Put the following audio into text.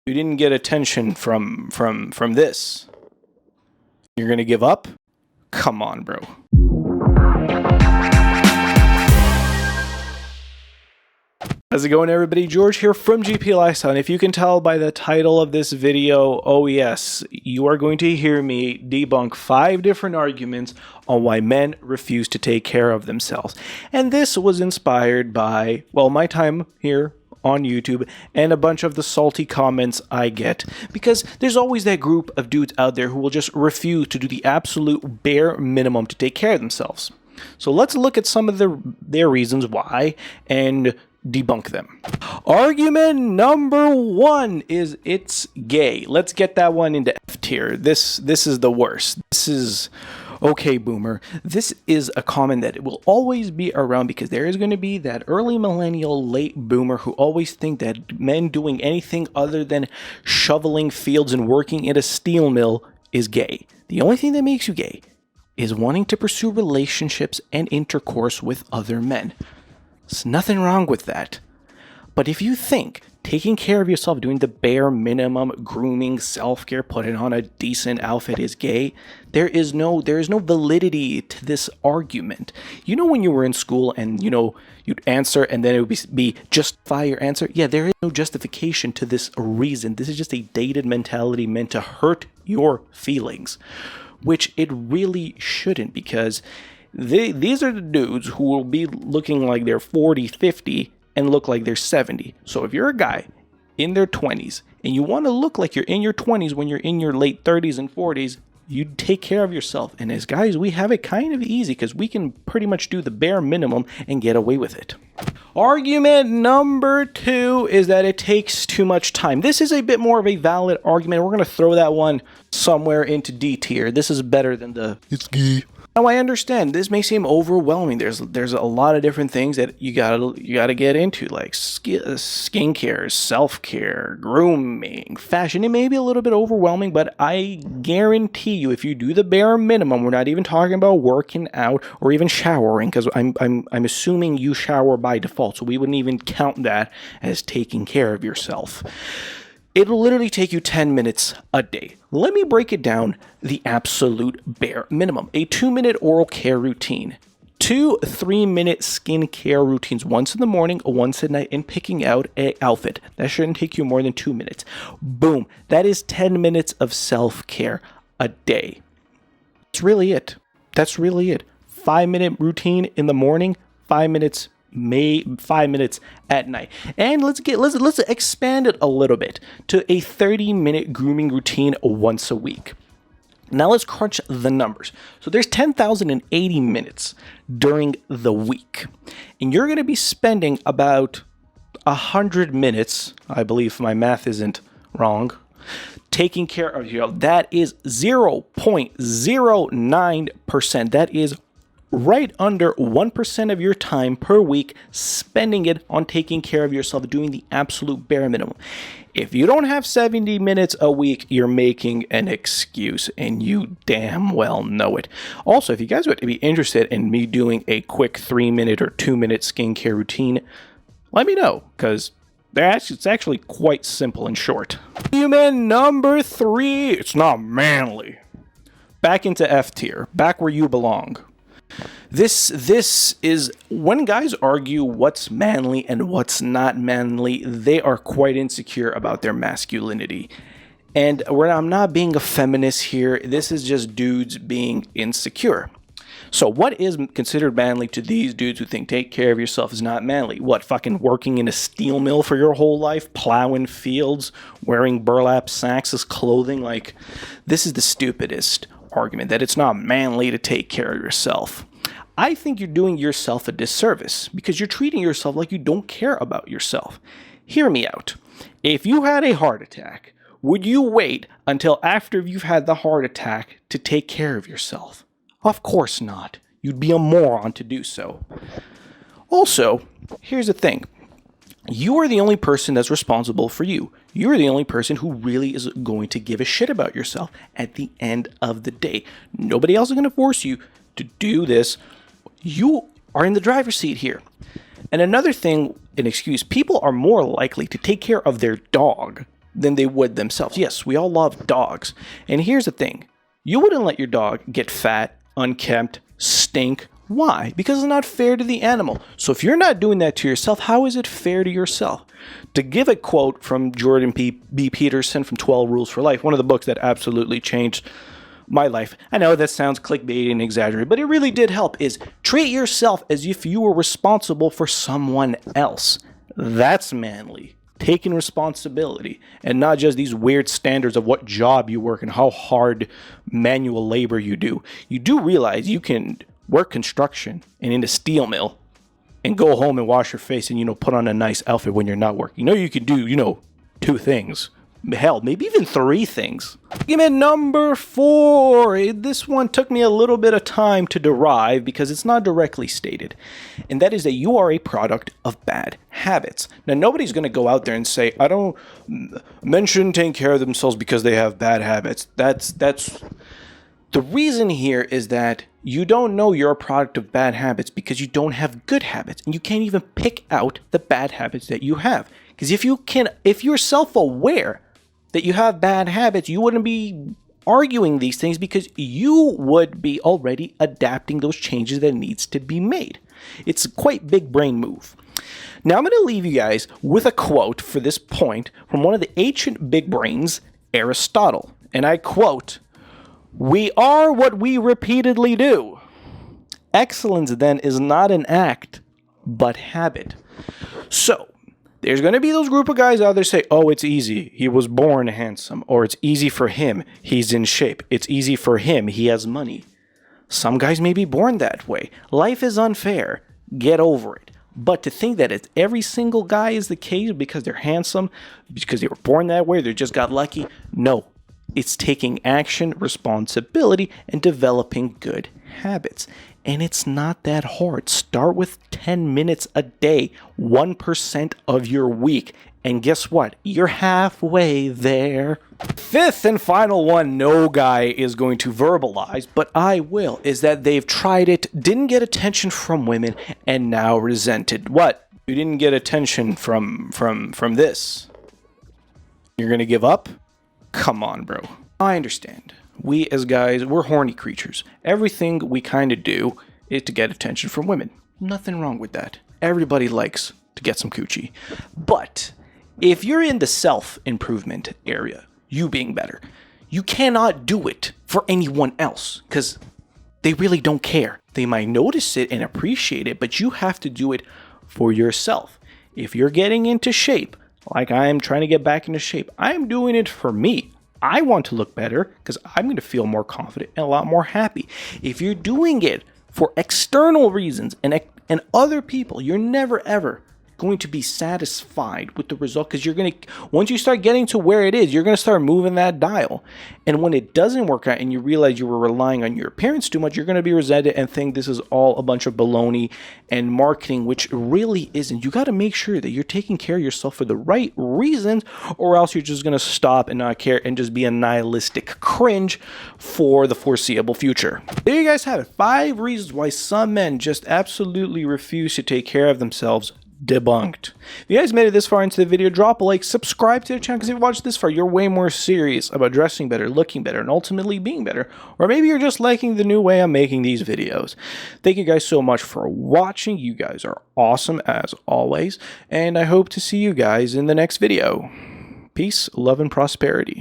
You didn't get attention from this. You're gonna give up? Come on, bro. How's it going, everybody? George here from GP Lifestyle, and if you can tell by the title of this video, oh yes, you are going to hear me debunk 5 different arguments on why men refuse to take care of themselves. And this was inspired by, well, my time here on YouTube and a bunch of the salty comments I get, because there's always that group of dudes out there who will just refuse to do the absolute bare minimum to take care of themselves. So let's look at some of their reasons why and debunk them. Argument number 1 is it's gay. Let's get that one into F tier. This is the worst. This is okay, boomer. This is a comment that will always be around because there is going to be that early millennial, late boomer who always think that men doing anything other than shoveling fields and working at a steel mill is gay. The only thing that makes you gay is wanting to pursue relationships and intercourse with other men. There's nothing wrong with that. But if you think taking care of yourself, doing the bare minimum, grooming, self-care, putting on a decent outfit is gay, there is no validity to this argument. You know when you were in school and you'd answer and then it would be justify your answer? Yeah, there is no justification to this reason. This is just a dated mentality meant to hurt your feelings, which it really shouldn't, because these are the dudes who will be looking like they're 40, 50 and look like they're 70. So if you're a guy in their 20s and you want to look like you're in your 20s when you're in your late 30s and 40s, you take care of yourself. And as guys, we have it kind of easy because we can pretty much do the bare minimum and get away with it. Argument number 2 is that it takes too much time. This is a bit more of a valid argument. We're going to throw that one somewhere into D tier. This is better than the it's gay. Now, I understand this may seem overwhelming. There's a lot of different things that you gotta get into, like skincare, self-care, grooming, fashion. It may be a little bit overwhelming, but I guarantee you, if you do the bare minimum, we're not even talking about working out or even showering, because I'm assuming you shower by default, so we wouldn't even count that as taking care of yourself. It'll literally take you 10 minutes a day. Let me break it down the absolute bare minimum. A 2-minute oral care routine. 2 3-minute skincare routines, once in the morning, once at night, and picking out an outfit. That shouldn't take you more than 2 minutes. Boom. That is 10 minutes of self-care a day. That's really it. 5-minute routine in the morning, 5 minutes at night. And let's expand it a little bit to a 30-minute grooming routine once a week. Now let's crunch the numbers. So there's 10,080 minutes during the week, and you're going to be spending about 100 minutes, I believe my math isn't wrong, taking care of yourself. That is 0.09%. That is right under 1% of your time per week, spending it on taking care of yourself, doing the absolute bare minimum. If you don't have 70 minutes a week, you're making an excuse, and you damn well know it. Also, if you guys would be interested in me doing a quick 3-minute or 2-minute skincare routine, let me know, because it's actually quite simple and short. Argument number 3, it's not manly. Back into F tier, back where you belong. This is when guys argue what's manly and what's not manly, they are quite insecure about their masculinity. And I'm not being a feminist here, this is just dudes being insecure. So what is considered manly to these dudes who think take care of yourself is not manly? What, fucking working in a steel mill for your whole life, plowing fields, wearing burlap sacks as clothing? Like, this is the stupidest argument, that it's not manly to take care of yourself. I think you're doing yourself a disservice because you're treating yourself like you don't care about yourself. Hear me out. If you had a heart attack, would you wait until after you've had the heart attack to take care of yourself? Of course not. You'd be a moron to do so. Also, here's the thing. You are the only person that's responsible for you. You are the only person who really is going to give a shit about yourself at the end of the day. Nobody else is going to force you to do this. You are in the driver's seat here. And another thing, an excuse, people are more likely to take care of their dog than they would themselves. Yes, we all love dogs. And here's the thing. You wouldn't let your dog get fat, unkempt, stink. Why? Because it's not fair to the animal. So if you're not doing that to yourself, how is it fair to yourself? To give a quote from Jordan B. Peterson from 12 Rules for Life, one of the books that absolutely changed my life. I know that sounds clickbait and exaggerated, but it really did help, is treat yourself as if you were responsible for someone else. That's manly. Taking responsibility, and not just these weird standards of what job you work and how hard manual labor you do. You do realize you can work construction and in a steel mill and go home and wash your face and, put on a nice outfit when you're not working. You can do, 2 things. Hell, maybe even 3 things. Argument number 4. This one took me a little bit of time to derive because it's not directly stated. And that is that you are a product of bad habits. Now, nobody's going to go out there and say, men shouldn't take care of themselves because they have bad habits. That's the reason here is that you don't know you're a product of bad habits because you don't have good habits. And you can't even pick out the bad habits that you have. Because if you're self-aware that you have bad habits, you wouldn't be arguing these things because you would be already adapting those changes that needs to be made. It's a quite big brain move. Now I'm going to leave you guys with a quote for this point from one of the ancient big brains, Aristotle. And I quote, "We are what we repeatedly do. Excellence then is not an act, but habit." So, there's going to be those group of guys out there say, oh, it's easy. He was born handsome. Or it's easy for him. He's in shape. It's easy for him. He has money. Some guys may be born that way. Life is unfair. Get over it. But to think that it's every single guy is the case because they're handsome, because they were born that way, they just got lucky. No. It's taking action, responsibility, and developing good habits. And it's not that hard. Start with 10 minutes a day, 1% of your week. And guess what? You're halfway there. 5th and final one no guy is going to verbalize, but I will, is that they've tried it, didn't get attention from women, and now resented. What? You didn't get attention from this. You're going to give up? Come on, bro. I understand. We as guys, we're horny creatures. Everything we kind of do is to get attention from women. Nothing wrong with that. Everybody likes to get some coochie. But if you're in the self-improvement area, you being better, you cannot do it for anyone else because they really don't care. They might notice it and appreciate it, but you have to do it for yourself. If you're getting into shape, like I am trying to get back into shape, I'm doing it for me. I want to look better because I'm going to feel more confident and a lot more happy. If you're doing it for external reasons and other people, you're never ever going to be satisfied with the result because once you start getting to where it is, you're going to start moving that dial. And when it doesn't work out and you realize you were relying on your appearance too much, you're going to be resented and think this is all a bunch of baloney and marketing, which really isn't. You got to make sure that you're taking care of yourself for the right reasons, or else you're just going to stop and not care and just be a nihilistic cringe for the foreseeable future. There you guys have it. 5 reasons why some men just absolutely refuse to take care of themselves. Debunked. If you guys made it this far into the video, drop a like, subscribe to the channel, because if you watched this far, you're way more serious about dressing better, looking better, and ultimately being better. Or maybe you're just liking the new way I'm making these videos. Thank you guys so much for watching. You guys are awesome as always, and I hope to see you guys in the next video. Peace, love, and prosperity.